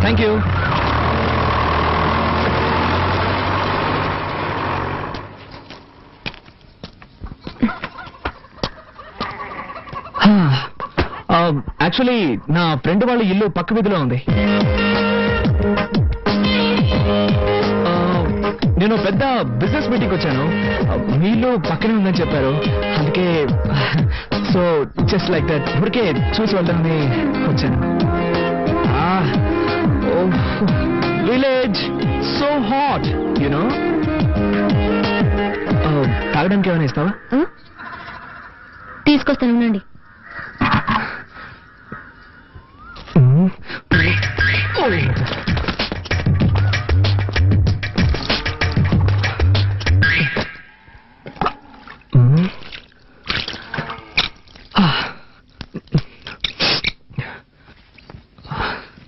Thank you. Actually నా friend వాళ్ళ ఇల్లు పక్క వీధిలో ఉంది. నేను పెద్ద బిజినెస్ మీటింగ్ వచ్చాను. మీ ఇల్లు పక్కనే ఉందని చెప్పారు. అందుకే సో జస్ట్ లైక్ దట్ ఊరికే చూసి వెళ్దామని వచ్చాను. Village so hot you know. తాగడానికి ఏమైనా ఇస్తావా? తీసుకొస్తాను ఉండండి.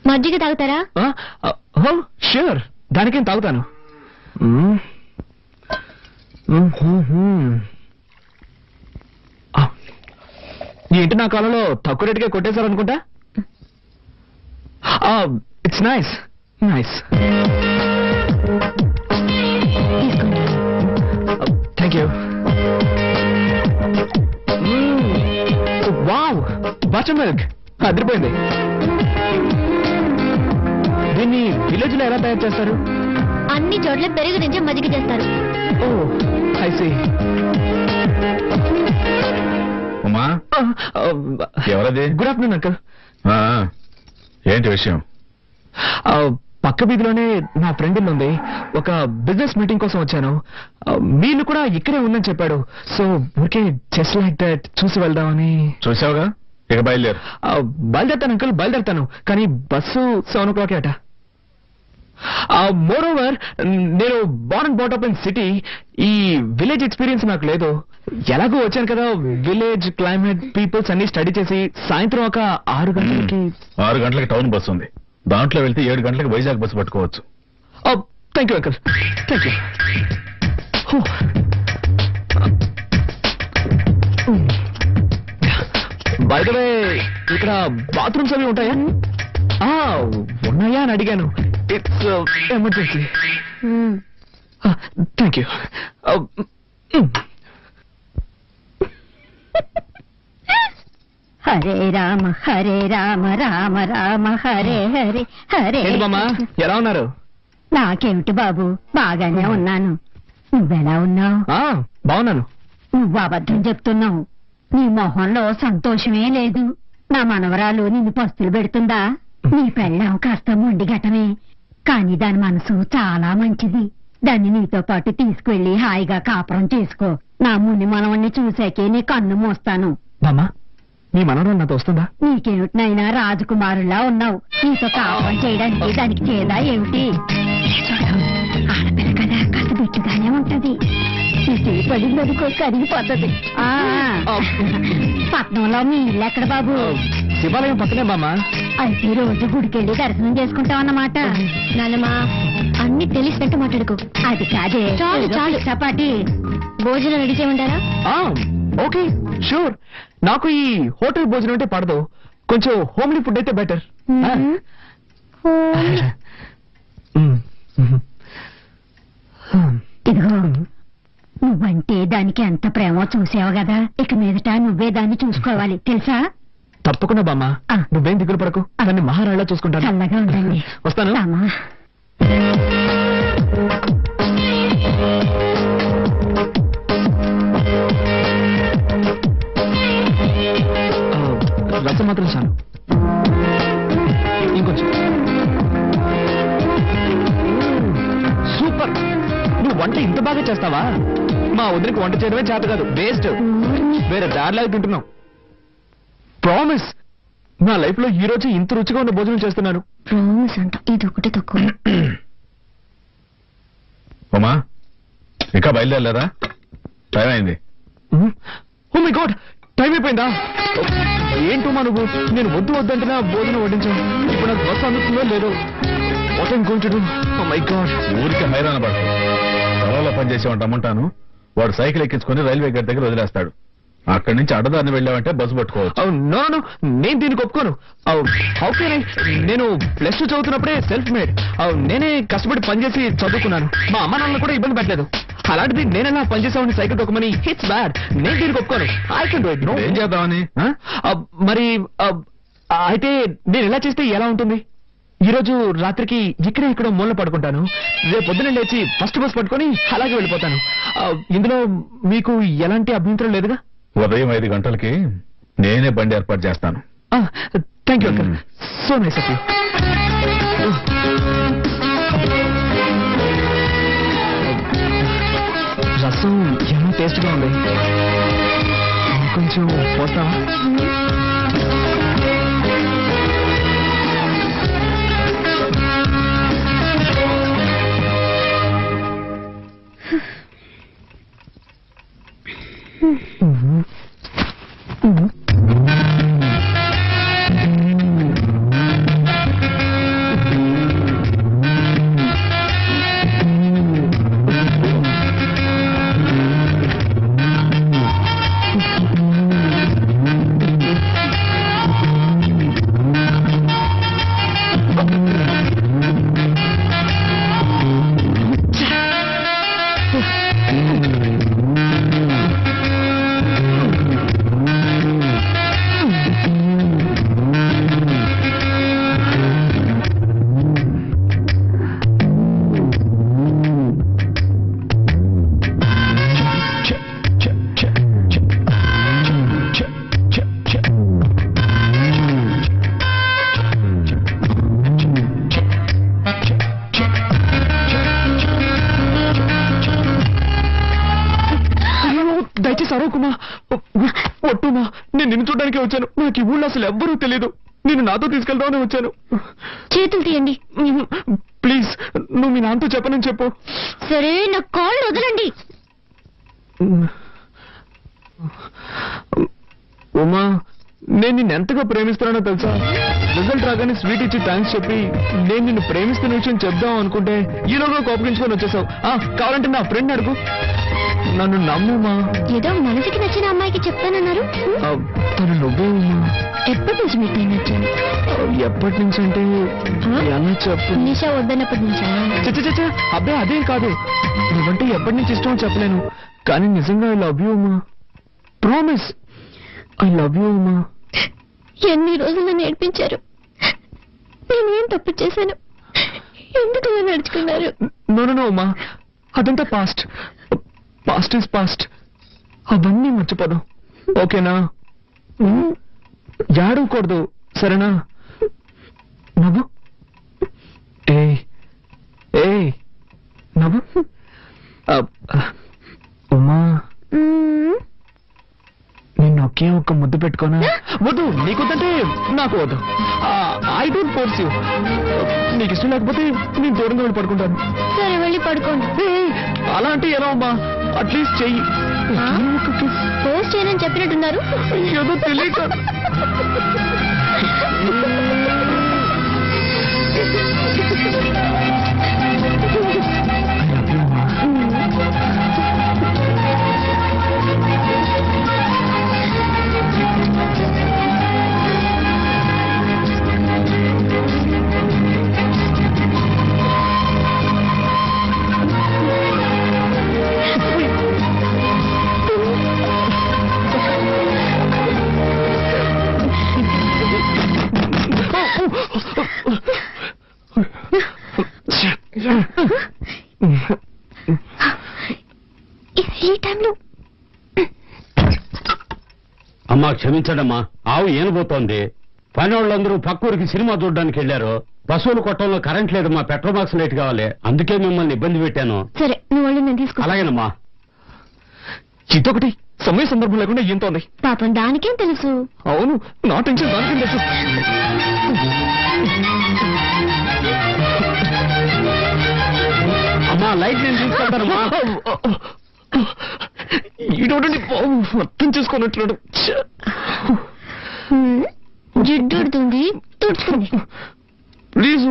మజ్జిగ తాగుతారా? ష్యూర్, దానికేం తాగుతాను. ఏంటి నా కాలంలో తక్కువ రేటుగా కొట్టేశారనుకుంటా. It's nice nice. Thank you. Wow, butter milk అదిరిపోయింది. దీన్ని విలేజ్ లో ఎలా తయారు చేస్తారు? అన్ని చోట్ల పెరుగు నుంచి మజ్జిగ చేస్తారు. ఓ ఐ సీ. ఉమా, ఎవరది? Good afternoon uncle. ఏంటి విషయం? పక్క వీధిలోనే నా ఫ్రెండ్ ఇల్లు ఉంది. ఒక బిజినెస్ మీటింగ్ కోసం వచ్చాను. మీళ్ళు కూడా ఇక్కడే ఉందని చెప్పాడు. సో ఊరికే జస్ట్ లైక్ దట్ చూసి వెళ్దామని. చూసావుగా, ఇక బయలుదేరు. బయలుదేరుతాను అంకుల్, బయలుదేరుతాను. కానీ బస్సు 7 o'clock అట. మోర్ ఓవర్ నేను born and brought up in city. ఈ విలేజ్ ఎక్స్పీరియన్స్ నాకు లేదు. ఎలాగో వచ్చాను కదా, విలేజ్ క్లైమేట్ పీపుల్స్ అన్ని స్టడీ చేసి సాయంత్రం ఒక 6 గంటలకి 6 గంటలకి టౌన్ బస్సు ఉంది. దాంట్లో వెళ్తే 7 గంటలకు వైజాగ్ బస్సు పట్టుకోవచ్చు. Thank you uncle, thank you. By the way, ఇక్కడ బాత్రూమ్స్ అవి ఉంటాయా? ఉన్నాయా అని అడిగాను. It's emergency. Thank you. Hare Rama Rama Rama Hare Hare Hare. బామ్మా, ఎలా ఉన్నారు? నాకేమిటి బాబు, బాగానే ఉన్నాను. నువ్వెలా ఉన్నావు? బాగున్నాను. నువ్వు అబద్ధం చెప్తున్నావు. నీ మొహంలో సంతోషమే లేదు. నా మనవరాలు నిన్ను పస్తులు పెడుతుందా? నీ పెళ్ళాం కాస్త మొండిగటమే, కానీ దాని మనసు చాలా మంచిది. దాన్ని నీతో పాటు తీసుకువెళ్లి హాయిగా కాపురం చేసుకో. నా ముని మనవణ్ణి చూసాకే నీ కన్ను మోస్తాను. బామ్మా, మీ మనవరాలు నాతో వస్తుందా? నీకేమిటినైనా రాజకుమారులా ఉన్నావు. నీతో కాపురం చేయడానికి దానికి చేదా ఏమిటి? ఆడపిల్ల కదా, కాస్త బిట్టుగానే ఉంటది. పడిందనుకో కరిగిపోతుంది. పట్నంలో మీ ఇల్లు ఎక్కడ బాబు? శివాలయం పక్కనే బామ్మా. అయితే రోజు గుడికెళ్ళి దర్శనం చేసుకుంటావన్నమాట. నాన్నమ్మా, అన్ని తెలిసినట్టు మాట్లాడుకో. అది కాదే. చాలు చాలు, చపాటి భోజనం రెడీ చేయమంటారా? Okay, sure. నాకు ఈ హోటల్ భోజనం అంటే పడదు. కొంచెం హోమ్లీ ఫుడ్ అయితే బెటర్. ఇదిగో, నువ్వంటే దానికి ఎంత ప్రేమో చూసావు కదా. ఇక మీదట నువ్వే దాన్ని చూసుకోవాలి, తెలుసా? తప్పకుండా బామ్మ, నువ్వేం దిగులు పడకు. దాన్ని మహారాణిలా చూసుకుంటాను. చల్లగా ఉండండి. వస్తాను. రసం మాత్రం చాలు. ఇంకొంచెం. సూపర్. నువ్వు వంట ఇంత బాగా చేస్తావా? మా వదిలికి వంట చేయడమే చేత కాదు, వేస్ట్. వేరే దారిలాగా తింటున్నావు. ప్రామిస్, నా లైఫ్ లో ఈ రోజు ఇంత రుచిగా ఉన్న భోజనం చేస్తున్నాను. ప్రామిస్ అంట, ఇది ఒకటి తక్కువ. ఉమా, ఇంకా బయలుదేరలేదా? టైం అయింది. ఓ మై గాడ్, టైం అయిపోయిందా? ఏంటమ్మా నువ్వు? నేను వద్దు వద్దంటున్నా భోజనం వడ్డించాను. ఇప్పుడు నాకు బస్సు అందుతుందో లేదో. What I'm going to do? Oh my god. ఊరికే హైరాణ పడతావు. పొలంలో పనిచేసేవాడు రమ్మంటాను, వాడు సైకిల్ ఎక్కించుకుని రైల్వే గేట్ దగ్గర వదిలేస్తాడు. అక్కడి నుంచి అడ్డదారిని వెళ్ళావంటే బస్సు పట్టుకోవచ్చు. నో నో, నేను దీనికి ఒప్పుకోను. ఓకే, నేను +2 చదువుతున్నప్పుడే సెల్ఫ్ మేడ్. నేనే కష్టపడి పనిచేసి చదువుకున్నాను. మా అమ్మ నాన్నలు కూడా ఇబ్బంది పెట్టలేదు. అలాంటిది నేనెలా పనిచేసామని సైకిల్ తొక్కమని హిట్స్ బ్యాడ్. నేను దీనికి ఒప్పుకోను. I can do it. No, ఏం చేద్దామని? మరి అయితే నేను ఎలా చేస్తే ఎలా ఉంటుంది? ఈ రోజు రాత్రికి ఇక్కడ మూల పడుకుంటాను. రేపు పొద్దున లేచి ఫస్ట్ బస్ పట్టుకొని అలాగే వెళ్ళిపోతాను. ఇందులో మీకు ఎలాంటి అభ్యంతరం లేదుగా? ఉదయం 5 గంటలకి నేనే బండి ఏర్పాటు చేస్తాను. Thank you uncle. So nice of you. రసం ఏమో టేస్ట్ గా ఉంది. కొంచెం పోతావా? దయచేసి అరవకుమా, ఒట్టుమా. నేను నిన్ను చూడడానికే వచ్చాను. నాకు ఈ ఊళ్ళో అసలు ఎవ్వరూ తెలియదు. నేను నాతో తీసుకెళ్దామని వచ్చాను. చేతులు తీయండి ప్లీజ్. నువ్వు మీ నాన్నతో చెప్పనని చెప్పు. సరే, నా కాళ్ళు వదలండి. ఉమా, నేను నిన్ను ఎంతగా ప్రేమిస్తున్నానో తెలుసా? రిజల్ట్ రాగానే స్వీట్ ఇచ్చి థ్యాంక్స్ చెప్పి నేను నిన్ను ప్రేమిస్తున్న విషయం చెప్దాం అనుకుంటే ఈలోగా కోపగించుకొని వచ్చేసావు. కావాలంటే నా ఫ్రెండ్ అడుగు. నన్ను నమ్ముమా. ఏదో మనసుకి నచ్చిన అమ్మాయికి చెప్తానన్నారు. తను నువ్వే ఉమా. ఎప్పటి నుంచి మీకు నచ్చాను? ఎప్పటి నుంచి అంటే ఎలా చెప్పు? నిషా వద్దన్నప్పటి నుంచా? చచ్చ అబ్బే, అదేం కాదు. నువ్వంటే ఎప్పటి నుంచి ఇష్టం చెప్పలేను, కానీ నిజంగా I love you Uma. Promise, I love you Uma. ఎన్ని రోజులు నేర్పించారు. నేనేం తప్పు చేశాను? ఎందుకు ఇలా నడుచుకున్నారు? నో ఉమా, అదంతా పాస్ట్. Past is past. అవన్నీ మర్చిపోదాం, ఓకేనా? ఏడవకూడదు, సరేనా? నవ్వు. ఏ నవ్వు. ఉమా, నిన్ను ఒకే ఒక్క ముద్దు పెట్టుకోనా? వద్దు, నీకొద్దంటే నాకు వద్దు. I don't force you. నీకు ఇష్టం లేకపోతే నేను దూరంగా వెళ్ళి పడుకుంటాను. సరే, వెళ్ళి పడుకోండి. అలా అంటే ఎలా అమ్మా? అట్లీస్ట్ చెయ్యి. పోస్ట్ చేయనని చెప్పినట్టున్నారు. ఏదో తెలియక. ఈ టైంలో అమ్మా, క్షమించడమ్మా. ఆవు ఏనబోతోంది. పని వాళ్ళందరూ పక్కూరికి సినిమా చూడడానికి వెళ్లారు. పశువుల కొట్టంలో కరెంట్ లేదమ్మా. పెట్రోల్ బాక్స్ లైట్ కావాలి. అందుకే మిమ్మల్ని ఇబ్బంది పెట్టాను. సరే, నువ్వు వాళ్ళు నేను తీసుకో. అలాగేనమ్మా. ఇదొకటి సమయ సందర్భం లేకుండా ఏంతోంది. పాపం దానికేం తెలుసు. అవును, నా టెన్షన్ దానికేం తెలుసు. అమ్మా, లైట్ నేను తీసుకుంటానమ్మా. ఈడోడండి అర్థం చేసుకున్నట్లు. జిడ్డుడుతుంది, తుడుచుకోండి ప్లీజ్.